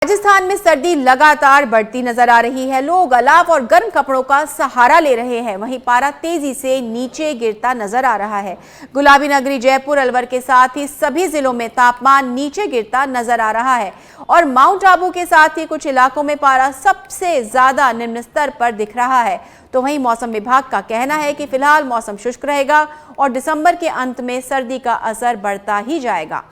राजस्थान में सर्दी लगातार बढ़ती नजर आ रही है। लोग अलाव और गर्म कपड़ों का सहारा ले रहे हैं। वहीं पारा तेजी से नीचे गिरता नजर आ रहा है। गुलाबी नगरी जयपुर, अलवर के साथ ही सभी जिलों में तापमान नीचे गिरता नजर आ रहा है और माउंट आबू के साथ ही कुछ इलाकों में पारा सबसे ज्यादा निम्न स्तर पर दिख रहा है। तो वहीं मौसम विभाग का कहना है कि फिलहाल मौसम शुष्क रहेगा और दिसंबर के अंत में सर्दी का असर बढ़ता ही जाएगा।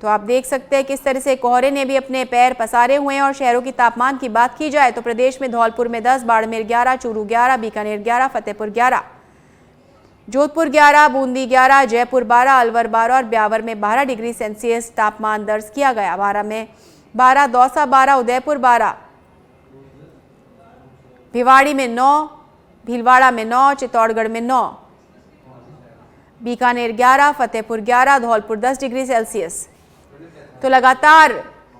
तो आप देख सकते हैं किस तरह से कोहरे ने भी अपने पैर पसारे हुए हैं। और शहरों की तापमान की बात की जाए तो प्रदेश में धौलपुर में 10, बाड़मेर 11, चूरू 11, बीकानेर 11, फतेहपुर 11, जोधपुर 11, बूंदी 11, जयपुर 12, अलवर 12 और ब्यावर में 12 डिग्री सेल्सियस तापमान दर्ज किया गया। बारा में 12, दौसा 12, उदयपुर 12, भिवाड़ी में 9, भीलवाड़ा में 9, चित्तौड़गढ़ में 9, बीकानेर 11, फतेहपुर 11, धौलपुर 10 डिग्री सेल्सियस। तो लगातार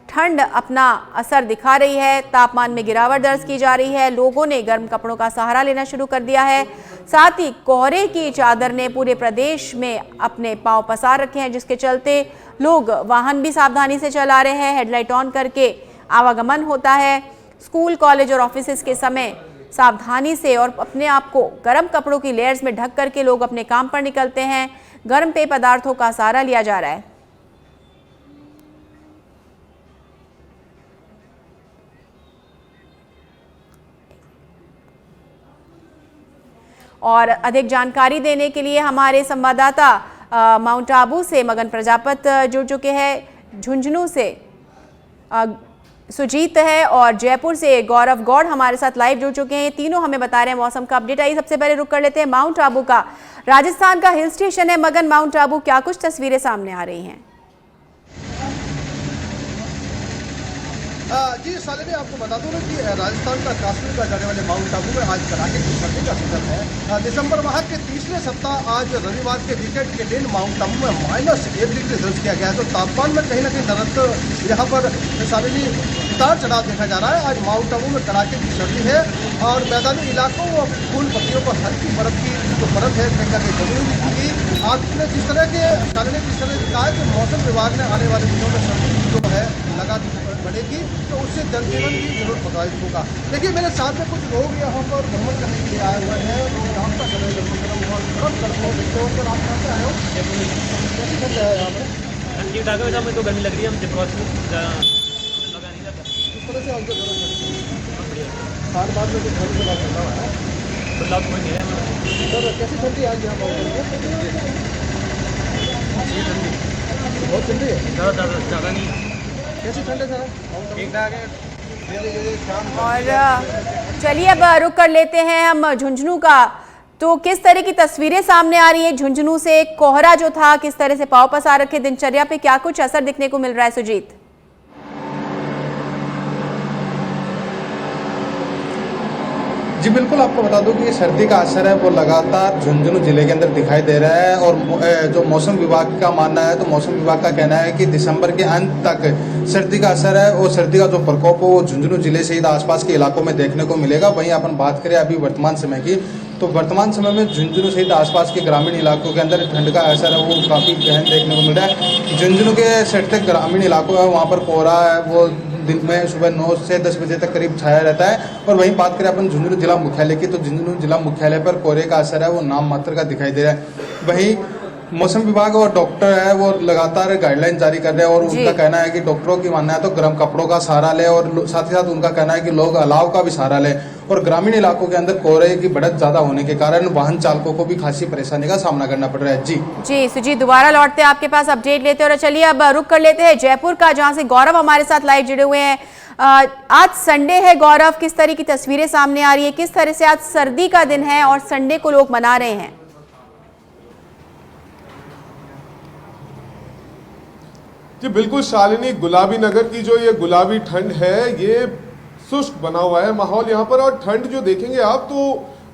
ठंड अपना असर दिखा रही है। तापमान में गिरावट दर्ज की जा रही है। लोगों ने गर्म कपड़ों का सहारा लेना शुरू कर दिया है। साथ ही कोहरे की चादर ने पूरे प्रदेश में अपने पांव पसार रखे हैं, जिसके चलते लोग वाहन भी सावधानी से चला रहे हैं। हेडलाइट ऑन करके आवागमन होता है। स्कूल, कॉलेज और ऑफिस के समय सावधानी से और अपने आप को गर्म कपड़ों की लेयर्स में ढक करके लोग अपने काम पर निकलते हैं। गर्म पेय पदार्थों का सहारा लिया जा रहा है। और अधिक जानकारी देने के लिए हमारे संवाददाता माउंट आबू से मगन प्रजापति जुड़ चुके हैं। झुंझुनू से सुजीत है और जयपुर से गौरव गौड़ हमारे साथ लाइव जुड़ चुके हैं। ये तीनों हमें बता रहे हैं मौसम का अपडेट। आइए सबसे पहले रुक कर लेते हैं माउंट आबू का। राजस्थान का हिल स्टेशन है मगन माउंट आबू, क्या कुछ तस्वीरें सामने आ रही हैं? जी शालिनी, आपको बता दूं ना कि राजस्थान का काश्मीर का जाने वाले माउंट आबू में आज कड़ाके की सर्दी का सीजन है। दिसंबर माह के तीसरे सप्ताह आज रविवार के वीकेंड के दिन माउंट आबू में -1 डिग्री दर्ज किया गया है। तो तापमान में कहीं ना कहीं निरंतर यहाँ पर शालिनी उतार चढ़ाव देखा जा रहा है। आज माउंट आबू में कड़ाके की सर्दी है और मैदानी इलाकों व फूल पत्तियों पर हल्की बर्फ की जो बर्फ है कहीं ना कहीं जमी हुई होगी। आपने जिस तरह के शालिनी जिस तरह से कहा है कि मौसम विभाग ने आने वाले दिनों में सर्दी जो है लगातार बढ़ेगी, तो उससे जनजीवन भी जरूर प्रभावित होगा। देखिए मेरे साथ में कुछ लोग यहाँ पर भ्रमण करने के लिए आए हुए हैं। यहाँ का समय गर्म देखते हो सर, आप कहाँ से आए हो? कैसी ठंड है यहाँ पर? ठीक ठाक है, हमें तो गर्मी लग रही है। हम लगा नहीं जाता किस तरह से आपको साल बाद में कुछ ठंड से बात करना है बदलाव कोई नहीं है सर। कैसी ठंडी आज यहाँ पर? बहुत ठंडी है, ज़्यादा नहीं। कैसी ठंड है सर? ठीक ठाक है। और चलिए अब रुक कर लेते हैं हम झुंझुनू का। तो किस तरह की तस्वीरें सामने आ रही है झुंझुनू से? कोहरा जो था किस तरह से पांव पसार रखे, दिनचर्या पे क्या कुछ असर दिखने को मिल रहा है सुजीत? जी बिल्कुल, आपको बता दूं कि ये सर्दी का असर है वो लगातार झुंझुनू जिले के अंदर दिखाई दे रहा है। और जो मौसम विभाग का मानना है, तो मौसम विभाग का कहना है कि दिसंबर के अंत तक सर्दी का असर है और सर्दी का जो प्रकोप है वो झुंझुनू जिले सहित आसपास के इलाकों में देखने को मिलेगा। वहीं अपन बात करें अभी वर्तमान समय की, तो वर्तमान समय में झुंझुनू सहित आसपास के ग्रामीण इलाकों के अंदर ठंड का असर है वो काफ़ी गहन देखने को मिल रहा है। झुंझुनू के सटते ग्रामीण इलाकों है वहाँ पर कोहरा है वो दिन में सुबह 9 से 10 बजे तक करीब छाया रहता है। और वहीं बात करें अपन झुंझुनू जिला मुख्यालय की, तो झुंझुनू जिला मुख्यालय पर कोहरे का असर है वो नाम मात्र का दिखाई दे रहा है। वहीं मौसम विभाग और डॉक्टर है वो लगातार गाइडलाइन जारी कर रहे हैं और उनका कहना है कि डॉक्टरों की मानना है तो गर्म कपड़ों का सहारा लें और साथ ही साथ उनका कहना है कि लोग अलाव का भी सहारा लें। और ग्रामीण इलाकों के अंदर कोहरे की बढ़त ज्यादा होने के कारण वाहन चालकों को भी खासी परेशानी का सामना करना पड़ रहा है। जी सुजीत, दोबारा लौटते हैं आपके पास अपडेट लेते हैं। और चलिए अब रुक कर लेते हैं जयपुर का, जहां से गौरव हमारे साथ लाइव जुड़े हुए हैं। आज संडे है गौरव, किस तरह की तस्वीरें सामने आ रही है? किस तरह से आज सर्दी का दिन है और संडे को लोग मना रहे हैं? जी बिल्कुल शालिनी, गुलाबी नगर की जो ये गुलाबी ठंड है ये शुष्क बना हुआ है माहौल यहाँ पर। और ठंड जो देखेंगे आप तो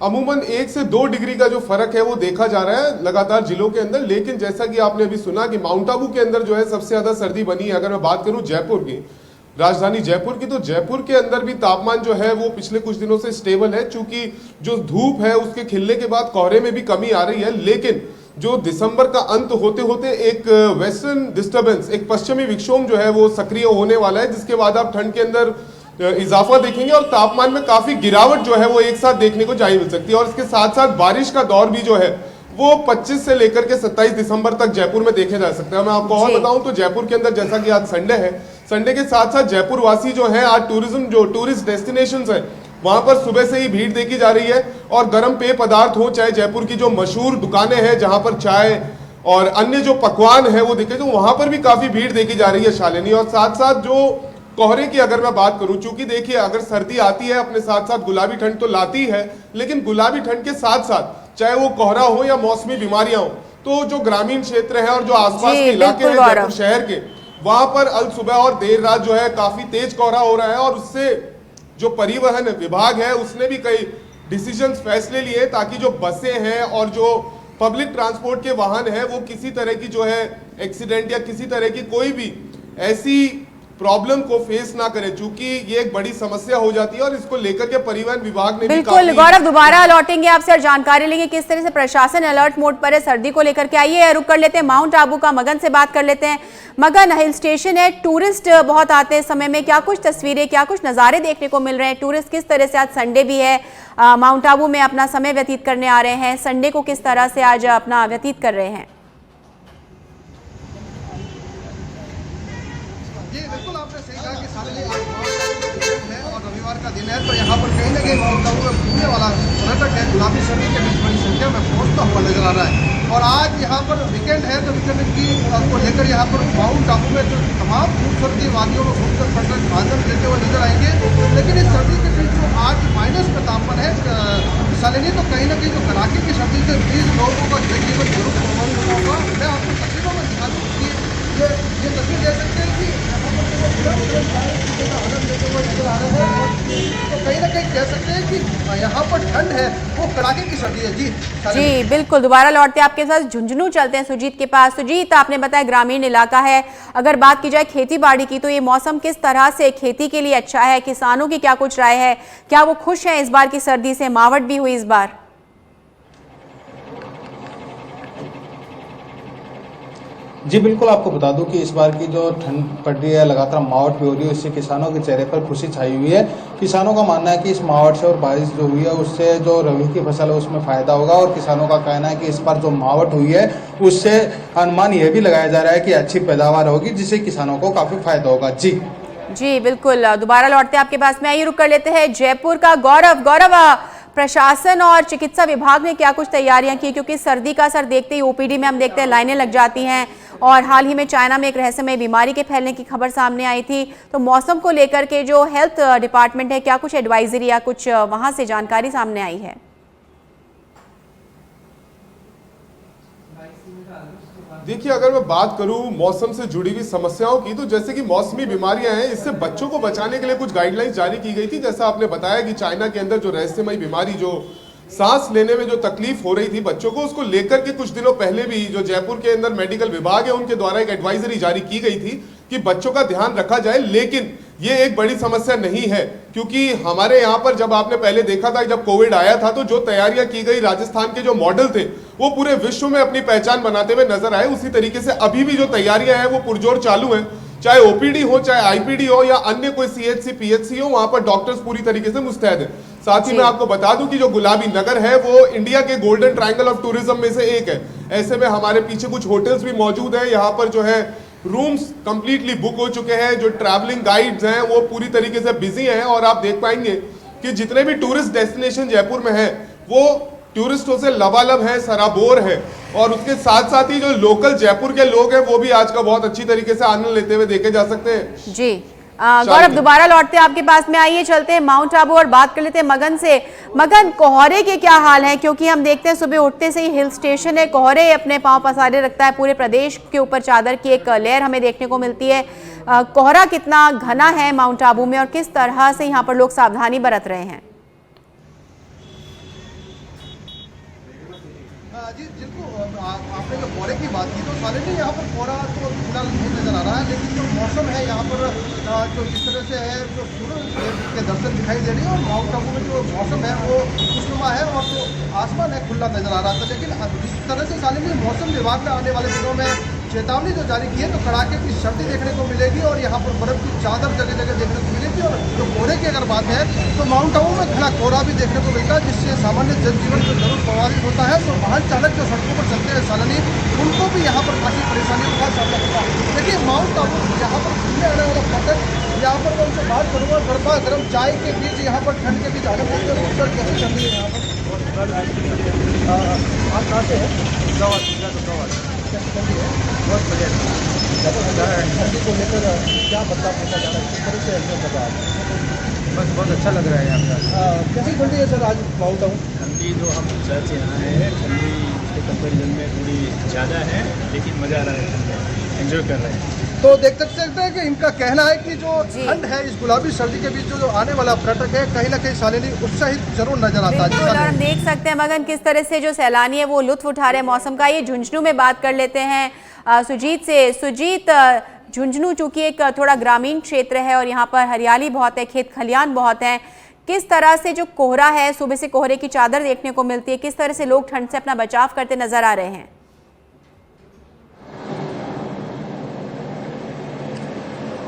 अमूमन 1 से 2 डिग्री का जो फर्क है वो देखा जा रहा है लगातार जिलों के अंदर। लेकिन जैसा कि आपने अभी सुना कि माउंट आबू के अंदर जो है सबसे ज्यादा सर्दी बनी है। अगर मैं बात करूं जयपुर की, राजधानी जयपुर की, तो जयपुर के अंदर भी तापमान जो है वो पिछले कुछ दिनों से स्टेबल है। चूंकि जो धूप है उसके खिलने के बाद कोहरे में भी कमी आ रही है, लेकिन जो दिसंबर का अंत होते होते एक वेस्टर्न डिस्टर्बेंस, एक पश्चिमी विक्षोभ जो है वो सक्रिय होने वाला है, जिसके बाद आप ठंड के अंदर इजाफा देखेंगे और तापमान में काफी गिरावट जो है वो एक साथ देखने को जारी मिल सकती है। और इसके साथ साथ बारिश का दौर भी जो है वो 25 से लेकर के 27 दिसंबर तक जयपुर में देखे जा सकते हैं। मैं आपको और बताऊं तो जयपुर के अंदर, जैसा कि आज संडे है, संडे के साथ साथ जयपुर वासी जो है आज टूरिस्ट डेस्टिनेशंस है वहां पर सुबह से ही भीड़ देखी जा रही है। और गर्म पेय पदार्थ हो, चाहे जयपुर की जो मशहूर दुकानें हैं जहां पर चाय और अन्य जो पकवान है वो देखे, तो वहां पर भी काफी भीड़ देखी जा रही है शालिनी। और साथ साथ जो कोहरे की अगर मैं बात करूं, चूंकि देखिए अगर सर्दी आती है अपने साथ साथ गुलाबी ठंड तो लाती है, लेकिन गुलाबी ठंड के साथ साथ चाहे वो कोहरा हो या मौसमी बीमारियां हो, तो जो ग्रामीण क्षेत्र है और जो आसपास के इलाके हैं जयपुर शहर के, वहां पर अल सुबह और देर रात जो है काफी तेज कोहरा हो रहा है। और उससे जो परिवहन विभाग है उसने भी कई डिसीजंस, फैसले लिए ताकि जो बसें हैं और जो पब्लिक ट्रांसपोर्ट के वाहन है वो किसी तरह की जो है एक्सीडेंट या किसी तरह की कोई भी ऐसी प्रॉब्लम को फेस ना करें, क्योंकि ये एक बड़ी समस्या हो जाती है। और इसको लेकर के परिवहन विभाग ने बिल्कुल गौरव, दोबारा लौटेंगे आपसे और जानकारी लेंगे किस तरह से प्रशासन अलर्ट मोड पर है सर्दी को लेकर के। आइए रुक कर लेते हैं माउंट आबू का, मगन से बात कर लेते हैं। मगन हिल स्टेशन है, टूरिस्ट बहुत आते हैं समय में, क्या कुछ तस्वीरें, क्या कुछ नज़ारे देखने को मिल रहे हैं? टूरिस्ट किस तरह से, आज संडे भी है, माउंट आबू में अपना समय व्यतीत करने आ रहे हैं, संडे को किस तरह से आज अपना व्यतीत कर रहे हैं? जी बिल्कुल, आपने सही कहा कि सामने है और रविवार का दिन है, तो यहाँ पर कहीं ना कहीं माउंट आबू में घूमने वाला पर्यटक है गुलाबी सर्दी के बीच बड़ी संख्या में पहुँचता हुआ नजर आ रहा है। और आज यहाँ पर वीकेंड है, तो वीकेंड की को लेकर यहाँ पर माउंट आबू में जो तमाम खूबसूरती वादियों में घूमकर पर्यटक आनंद लेते हुए नजर आएंगे। लेकिन इस सर्दी के बीच जो आज माइनस का तापमान है शालिनी, तो कहीं ना कहीं जो कड़ाके की सर्दी से 20 लोगों का जनजीवन जरूर प्रभावित होगा। मैं आपको तस्वीरों में दिखा दूँ कि ये तस्वीर दे सकते हैं कि आनंद लेते हुए नजर आ रहे हैं। तो कहीं ना कहीं कह सकते हैं कि यहाँ पर ठंड है वो कड़ाके की सर्दी है। जी बिल्कुल, दोबारा लौटते हैं आपके साथ, झुंझुनू चलते हैं सुजीत के पास। सुजीत, आपने बताया ग्रामीण इलाका है, अगर बात की जाए खेती बाड़ी की तो ये मौसम किस तरह से खेती के लिए अच्छा है? किसानों की क्या कुछ राय है? क्या वो खुश हैं इस बार की सर्दी से? मावट भी हुई इस बार? जी बिल्कुल, आपको बता दूं कि इस बार की जो ठंड पड़ रही है, लगातार मावट भी हो रही है, उससे किसानों के चेहरे पर खुशी छाई हुई है। किसानों का मानना है कि इस मावट से और बारिश जो हुई है उससे जो रबी की फसल है उसमें फायदा होगा। और किसानों का कहना है कि इस बार जो मावट हुई है उससे अनुमान यह भी लगाया जा रहा है कि अच्छी पैदावार होगी, जिससे किसानों को काफी फायदा होगा। जी बिल्कुल, दोबारा लौटते हैं आपके पास में। आइए रुक कर लेते हैं जयपुर का गौरव, प्रशासन और चिकित्सा विभाग ने क्या कुछ तैयारियां की? क्योंकि सर्दी का असर देखते ही ओपीडी में हम देखते हैं लाइनें लग जाती हैं, और हाल ही में चाइना में एक रहस्यमय बीमारी के फैलने की खबर सामने आई थी। तो मौसम को लेकर के जो हेल्थ डिपार्टमेंट है, क्या कुछ एडवाइजरी या कुछ वहां से जानकारी सामने आई है? देखिए, अगर मैं बात करूं मौसम से जुड़ी हुई समस्याओं की, तो जैसे कि मौसमी बीमारियां हैं, इससे बच्चों को बचाने के लिए कुछ गाइडलाइंस जारी की गई थी। जैसा आपने बताया कि चाइना के अंदर जो रहस्यमय बीमारी, जो सांस लेने में जो तकलीफ हो रही थी बच्चों को, उसको लेकर के कुछ दिनों पहले भी जो जयपुर के अंदर मेडिकल विभाग है उनके द्वारा एक एडवाइजरी जारी की गई थी कि बच्चों का ध्यान रखा जाए। लेकिन ये एक बड़ी समस्या नहीं है, क्योंकि हमारे यहाँ पर जब आपने पहले देखा था, जब कोविड आया था, तो जो तैयारियां की गई, राजस्थान के जो मॉडल थे वो पूरे विश्व में अपनी पहचान बनाते हुए नजर आए। उसी तरीके से अभी भी जो तैयारियां हैं वो पुरजोर चालू हैं, चाहे ओपीडी हो, चाहे आईपीडी हो, या अन्य कोई सीएचसी पीएचसी हो, वहां पर डॉक्टर्स पूरी तरीके से मुस्तैद है। साथ ही मैं आपको बता दूं कि जो गुलाबी नगर है वो इंडिया के गोल्डन ट्रायंगल ऑफ टूरिज्म में से एक है। ऐसे में हमारे पीछे कुछ होटल्स भी मौजूद हैं, यहाँ पर जो है रूम्स कंप्लीटली बुक हो चुके हैं, जो ट्रैवलिंग गाइड्स हैं वो पूरी तरीके से बिजी हैं। और आप देख पाएंगे कि जितने भी टूरिस्ट डेस्टिनेशन जयपुर में है वो टूरिस्टों से लबालब है, सराबोर है। और उसके साथ साथ ही जो लोकल जयपुर के लोग हैं वो भी आज का बहुत अच्छी तरीके से आनंद लेते हुए देखे जा सकते हैं। जी गौरव, दोबारा लौटते हैं आपके पास में। आइए चलते हैं माउंट आबू और बात कर लेते हैं मगन से। मगन, कोहरे के क्या हाल है? क्योंकि हम देखते हैं सुबह उठते से ही हिल स्टेशन है, कोहरे अपने पांव पसारे रखता है, पूरे प्रदेश के ऊपर चादर की एक लेयर हमें देखने को मिलती है। कोहरा कितना घना है माउंट आबू में और किस तरह से यहाँ पर लोग सावधानी बरत रहे हैं? जी, जिनको आपने आपने जो कोहरे की बात की तो सालिनी यहाँ पर कोहरा तो फिलहाल नहीं नजर आ रहा है, लेकिन जो मौसम है यहाँ पर जो जिस तरह से है जो सूरज के दर्शन दिखाई दे रही है और माउंट आबू में जो मौसम है वो खुशनुमा है और जो आसमान है खुला नजर आ रहा था। लेकिन जिस तरह से सालिनी मौसम विभाग ने आने वाले दिनों में चेतावनी जो जारी की है तो कड़ाके की सर्दी देखने को मिलेगी और यहाँ पर बर्फ की चादर जगह जगह देखने को मिलेगी। और जो कोहरे की अगर बात है तो माउंट आबू में घना कोहरा भी देखने को मिलता है, जिससे सामान्य जनजीवन को जरूर प्रभावित होता है। तो वाहन चालक जो सड़कों पर चलते हैं सालानी, उनको भी यहाँ पर काफ़ी परेशानियों का सामना करना है। देखिए माउंट आबू यहाँ पर घूमने आने वाला पर्यटक, यहाँ पर मैं उनसे बात करूँगा, गर्मा गर्म चाय के बीच यहाँ पर ठंड के बीच आने वाले सर कैसे चल रही है यहाँ पर? आप कहाँ से हैं? कैसे चल रही है? बहुत बढ़िया। ठंडी को लेकर क्या बदलाव होता जा रहा है, किस तरह से एडजस्ट कर रहा है? बस बहुत अच्छा लग रहा है यहाँ का। कैसी ठंडी है सर आज माउंट आबू? ठंडी जो हम शहर से यहाँ आए हैं, ठंडी के कंपेरिजन में थोड़ी ज़्यादा है, लेकिन मज़ा आ रहा है, ठंड एंजॉय कर रहे हैं। तो देख सकते हैं कि इनका कहना है कि जो ठंड है इस गुलाबी सर्दी के बीच जो आने वाला पर्यटक है कहीं ना कहीं सालिनी उत्साहित जरूर नजर आता बिल्कुल, और है। हम देख सकते हैं मगन किस तरह से जो सैलानी है वो लुत्फ उठा रहे हैं मौसम का। ये झुंझुनू में बात कर लेते हैं सुजीत से। सुजीत, झुंझुनू चूंकि एक थोड़ा ग्रामीण क्षेत्र है और यहाँ पर हरियाली बहुत है, खेत खलियान बहुत हैं, किस तरह से जो कोहरा है, सुबह से कोहरे की चादर देखने को मिलती है, किस तरह से लोग ठंड से अपना बचाव करते नजर आ रहे हैं?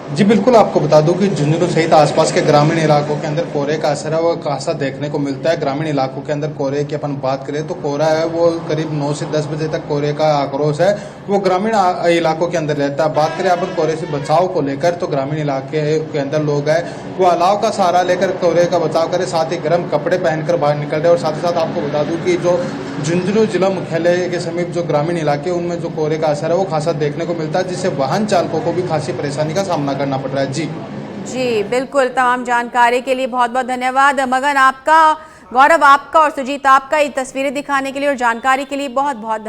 जी बिल्कुल, आपको बता दूं कि झुंझुनू सहित आसपास के ग्रामीण इलाकों के अंदर कोहरे का असर है वो खासा देखने को मिलता है। ग्रामीण इलाकों के अंदर कोहरे की अपन बात करें तो कोहरा है वो करीब 9 से 10 बजे तक कोहरे का आक्रोश है वो ग्रामीण इलाकों के अंदर रहता है। बात करें अपन कोहरे से बचाव को लेकर तो ग्रामीण इलाके के अंदर लोग हैं वो अलाव का सहारा लेकर कोहरे का बचाव करें, साथ ही गर्म कपड़े पहनकर बाहर निकल रहे। और साथ ही साथ आपको बता दूं कि जो झुंझुनू जिला मुख्यालय के समीप जो ग्रामीण इलाके उनमें जो कोहरे का असर है वो खासा देखने को मिलता है, जिससे वाहन चालकों को भी खासी परेशानी का सामना करना पड़ रहा है। जी बिल्कुल, तमाम जानकारी के लिए बहुत बहुत धन्यवाद मगन आपका, गौरव आपका और सुजीत आपका ये तस्वीरें दिखाने के लिए और जानकारी के लिए बहुत बहुत